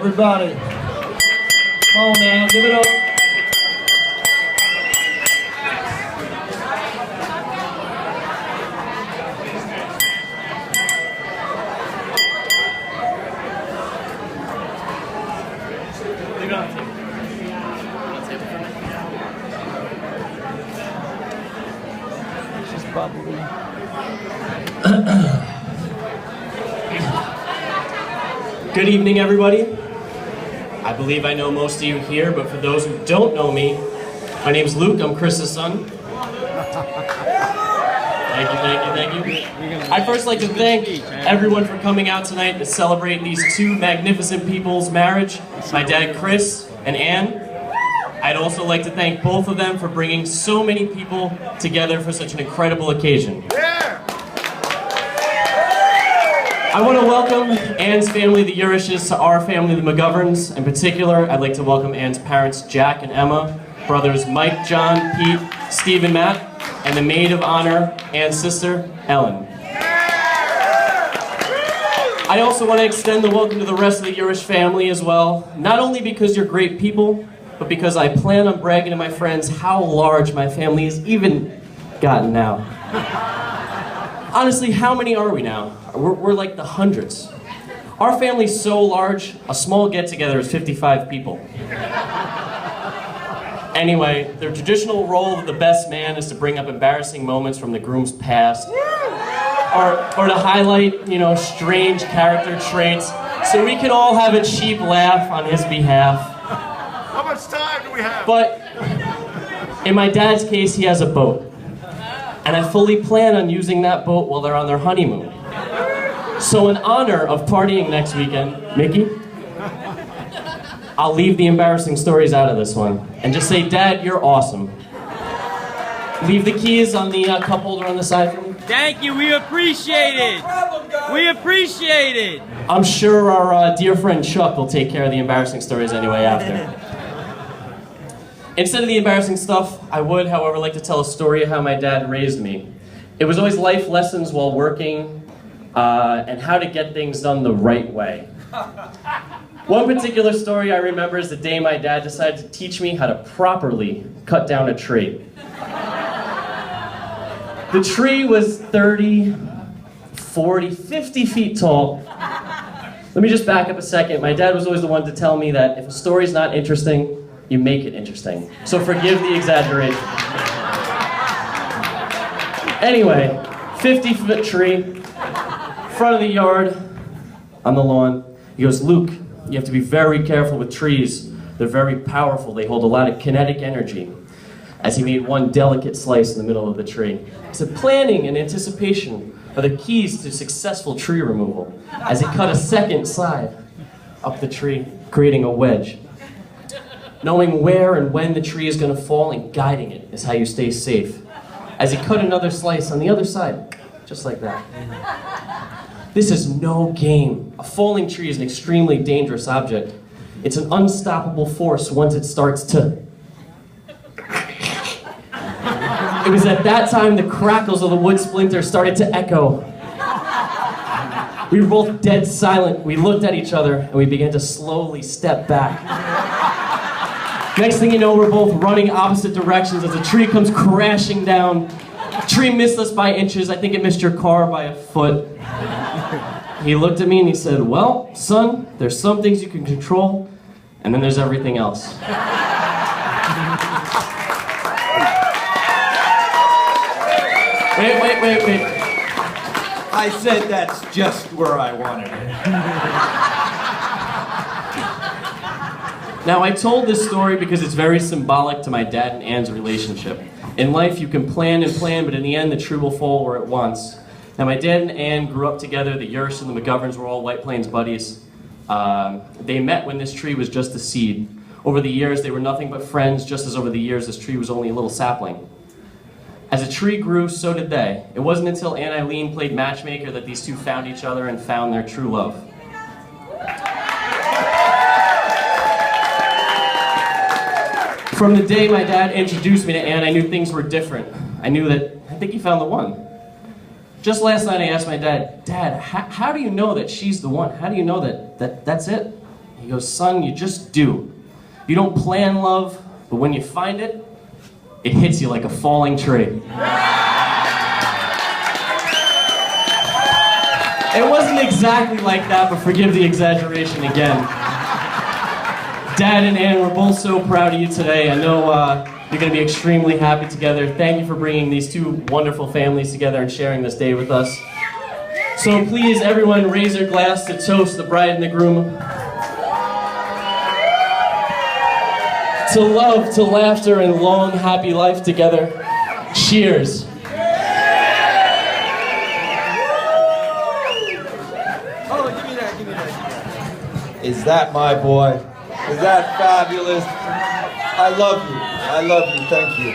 Everybody. Come on now, give it up. Good evening, everybody. I believe I know most of you here, but for those who don't know me, my name's Luke. I'm Chris's son. Thank you. I'd first like to thank everyone for coming out tonight to celebrate these two magnificent people's marriage, my dad Chris and Ann. I'd also like to thank both of them for bringing so many people together for such an incredible occasion. I want to welcome Ann's family, the Urishes, to our family, the McGoverns. In particular, I'd like to welcome Ann's parents, Jack and Emma, brothers Mike, John, Pete, Steve, and Matt, and the maid of honor, Ann's sister, Ellen. I also want to extend the welcome to the rest of the Urish family as well, not only because you're great people, but because I plan on bragging to my friends how large my family has even gotten now. Honestly, how many are we now? We're like the hundreds. Our family's so large, a small get-together is 55 people. Anyway, the traditional role of the best man is to bring up embarrassing moments from the groom's past, or to highlight, strange character traits, so we can all have a cheap laugh on his behalf. How much time do we have? But in my dad's case, he has a boat. And I fully plan on using that boat while they're on their honeymoon. So in honor of partying next weekend, Mickey, I'll leave the embarrassing stories out of this one and just say, Dad, you're awesome. Leave the keys on the cup holder on the side for me. Thank you, we appreciate it. We appreciate it. I'm sure our dear friend Chuck will take care of the embarrassing stories anyway after. Instead of the embarrassing stuff, I would, however, like to tell a story of how my dad raised me. It was always life lessons while working, and how to get things done the right way. One particular story I remember is the day my dad decided to teach me how to properly cut down a tree. The tree was 30, 40, 50 feet tall. Let me just back up a second. My dad was always the one to tell me that if a story's not interesting, you make it interesting. So forgive the exaggeration. Anyway, 50-foot tree, front of the yard, on the lawn. He goes, Luke, you have to be very careful with trees. They're very powerful. They hold a lot of kinetic energy. As he made one delicate slice in the middle of the tree. He said, planning and anticipation are the keys to successful tree removal. As he cut a second side up the tree, creating a wedge. Knowing where and when the tree is going to fall and guiding it is how you stay safe. As he cut another slice on the other side, just like that. This is no game. A falling tree is an extremely dangerous object. It's an unstoppable force once it starts to... It was at that time the crackles of the wood splinters started to echo. We were both dead silent. We looked at each other and we began to slowly step back. Next thing you know, we're both running opposite directions as the tree comes crashing down. The tree missed us by inches. I think it missed your car by a foot. He looked at me and he said, well, son, there's some things you can control, and then there's everything else. Wait. I said that's just where I wanted it. Now, I told this story because it's very symbolic to my dad and Ann's relationship. In life, you can plan and plan, but in the end, the tree will fall where it wants. Now, my dad and Ann grew up together. The Urish and the McGoverns were all White Plains buddies. They met when this tree was just a seed. Over the years, they were nothing but friends, just as over the years, this tree was only a little sapling. As the tree grew, so did they. It wasn't until Aunt Eileen played matchmaker that these two found each other and found their true love. From the day my dad introduced me to Ann, I knew things were different. I knew that, I think he found the one. Just last night I asked my dad, Dad, how do you know that she's the one? How do you know that that's it? He goes, son, you just do. You don't plan love, but when you find it, it hits you like a falling tree. It wasn't exactly like that, but forgive the exaggeration again. Dad and Ann, we're both so proud of you today. I know you're going to be extremely happy together. Thank you for bringing these two wonderful families together and sharing this day with us. So please, everyone, raise your glass to toast the bride and the groom. To love, to laughter, and long, happy life together. Cheers. Oh, give me that, give me that. Is that my boy? Is that fabulous? I love you. I love you. Thank you.